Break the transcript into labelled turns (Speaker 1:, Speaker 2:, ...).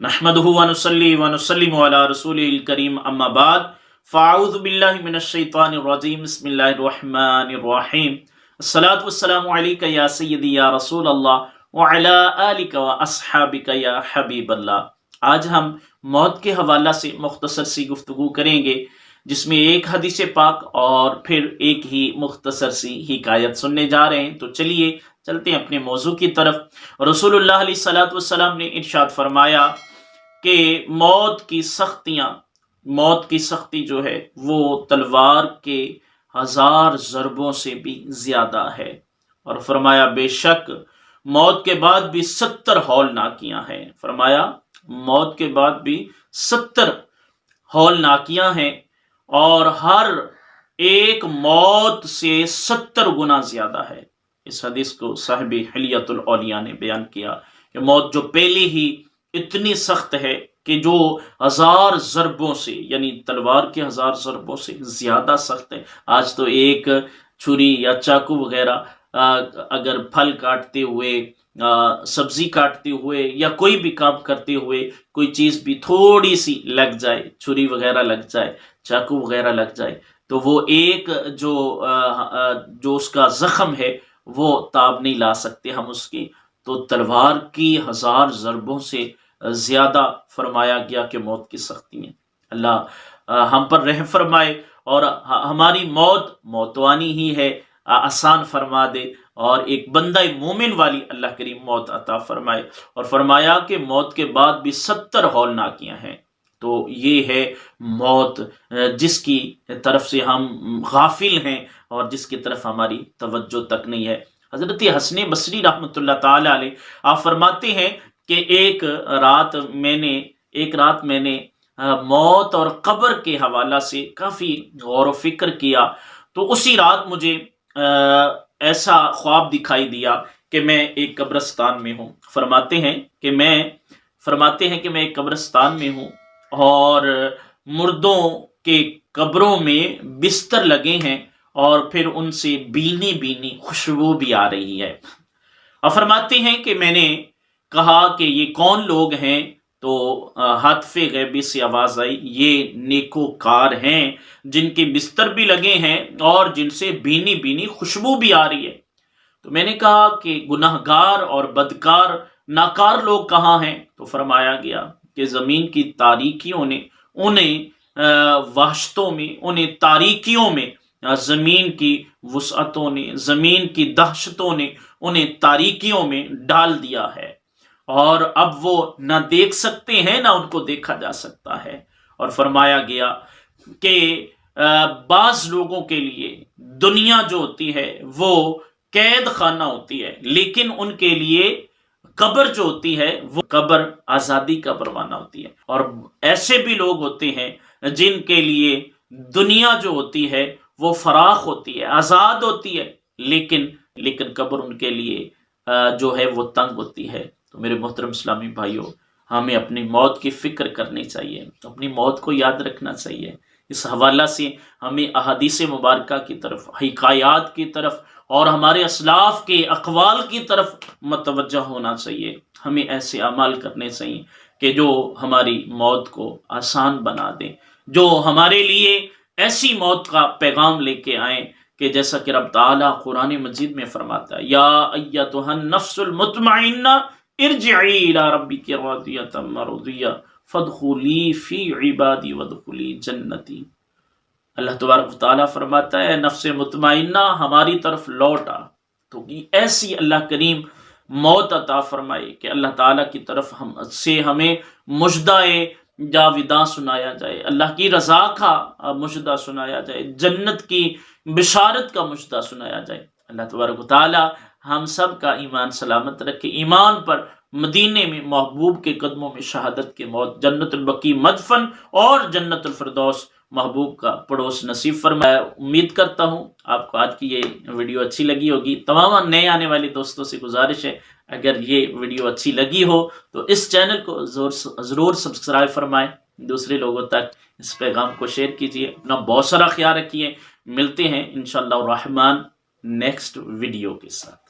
Speaker 1: नहमदुहु व नुसल्ली व नुसल्लिमु अला रसूलिल करीम अम्मा बाद फ़अऊज़ु बिल्लाहि मिनश शैतानिर रजीम बिस्मिल्लाहिर रहमानिर रहीम अस्सलातु वस्सलामु अलैका या सय्यदी या रसूल अल्लाह व अला आलिका व अस्हाबिका या हबीब अल्लाह। आज हम मौत के हवाला से मुख्तसर सी गुफ्तगू करेंगे, जिसमें एक हदीस पाक और फिर एक ही मुख्तसर सी हिकायत सुनने जा रहे हैं। तो चलिए चलते हैं अपने मौजू की तरफ। रसूलुल्लाह अलैहिस्सलातु वस्सलाम ने इरशाद फरमाया कि मौत की सख्ती जो है वो तलवार के 1000 ज़रबों से भी ज्यादा है। और फरमाया बेशक मौत के बाद भी 70 हौलनाकियां हैं। फरमाया मौत के बाद भी 70 हौलनाकियां हैं और हर एक मौत से 70 गुना ज्यादा है। इस हदीस को साहिब हिलियतुल औलिया ने बयान किया कि मौत जो पहले ही इतनी सख्त है कि जो 1000 ज़रबों से, यानी तलवार के 1000 ज़रबों से ज्यादा सख्त है। आज तो एक छुरी या चाकू वगैरह अगर फल काटते हुए, सब्जी काटते हुए या कोई भी काम करते हुए कोई चीज भी थोड़ी सी लग जाए, छुरी वगैरह लग जाए, चाकू वगैरह लग जाए, तो वो एक जो उसका जख्म है वो ताब नहीं ला सकते हम उसकी। तो तलवार की 1000 ज़रबों से ज्यादा फरमाया गया कि मौत की सख्ती है। अल्लाह हम पर रहम फरमाए और हमारी मौतवानी ही है, आसान फरमा दे और एक बंदा मोमिन वाली अल्लाह करीम मौत अता फरमाए। और फरमाया कि मौत के बाद भी 70 हौलनाकियां हैं। तो ये है मौत जिसकी तरफ से हम गाफिल हैं और जिसकी तरफ हमारी तवज्जो तक नहीं है। हजरत हसन बसरी रहमतुल्लाह ताला अलैह आप फरमाते हैं कि एक रात मैंने मौत और कब्र के हवाला से काफी गौर व फिक्र किया। तो उसी रात मुझे ऐसा ख्वाब दिखाई दिया कि मैं एक कब्रिस्तान में हूँ। फरमाते हैं कि मैं एक कब्रिस्तान में हूँ और मुर्दों के कब्रों में बिस्तर लगे हैं और फिर उनसे बीनी बीनी खुशबू भी आ रही है। और फरमाते हैं कि मैंने कहा कि ये कौन लोग हैं, तो हातफे गैबी से आवाज आई, ये नेकोकार हैं जिनके बिस्तर भी लगे हैं और जिनसे बीनी बीनी खुशबू भी आ रही है। तो मैंने कहा कि गुनाहगार और बदकार नाकार लोग कहाँ हैं? तो फरमाया गया कि जमीन की तारीकियों ने उन्हें वहशतों में, उन्हें तारीकियों में, जमीन की वुसअतों ने, जमीन की दहशतों ने उन्हें तारीकियों में डाल दिया है और अब वो ना देख सकते हैं ना उनको देखा जा सकता है। और फरमाया गया कि बाज लोगों के लिए दुनिया जो होती है वो कैद खाना होती है, लेकिन उनके लिए कब्र जो होती है वो कब्र आजादी का परवाना होती है। और ऐसे भी लोग होते हैं जिनके लिए दुनिया जो होती है वो फराख होती है, आजाद होती है, लेकिन कब्र उनके लिए जो है वो तंग होती है। तो मेरे मोहतरम इस्लामी भाइयों, हमें अपनी मौत की फिक्र करनी चाहिए, अपनी मौत को याद रखना चाहिए। इस हवाला से हमें अहादीस मुबारका की तरफ, हिकायात की तरफ और हमारे असलाफ के अक़वाल की तरफ मतवज्जा होना चाहिए। हमें ऐसे अमाल करने चाहिए कि जो हमारी मौत को आसान बना दें, जो हमारे लिए ऐसी मौत का पैगाम लेके आए कि जैसा कि रब ताला कुरान मजीद में फरमाता है, या अय्यतुहन नफ्सुल मुतमइन्ना इरजिई इला रब्बिकी रादियतम मरदिया फदखुली फी इबादी वदखुली जन्नती। अल्लाह तबारक व तआला फरमाता है, नफ्स मुतमइन्ना हमारी तरफ लौटा। तो ऐसी अल्लाह करीम मौत अता फरमाए कि अल्लाह ताला की तरफ हमें मुजदाए जाविदा सुनाया जाए, अल्लाह की रजा का मुजदा सुनाया जाए, जन्नत की बिशारत का मुजदा सुनाया जाए। अल्लाह तबारक व तआला हम सब का ईमान सलामत रखे, ईमान पर मदीने में महबूब के कदमों में शहादत के मौत, जन्नतुल बकी मदफन और जन्नतुल फिरदौस महबूब का पड़ोस नसीब फरमाए। उम्मीद करता हूँ आपको आज की ये वीडियो अच्छी लगी होगी। तमाम नए आने वाले दोस्तों से गुजारिश है, अगर ये वीडियो अच्छी लगी हो तो इस चैनल को ज़रूर सब्सक्राइब फरमाएं, दूसरे लोगों तक इस पैगाम को शेयर कीजिए। अपना बहुत सारा ख्याल रखिए। मिलते हैं इंशाअल्लाह रहमान नेक्स्ट वीडियो के साथ।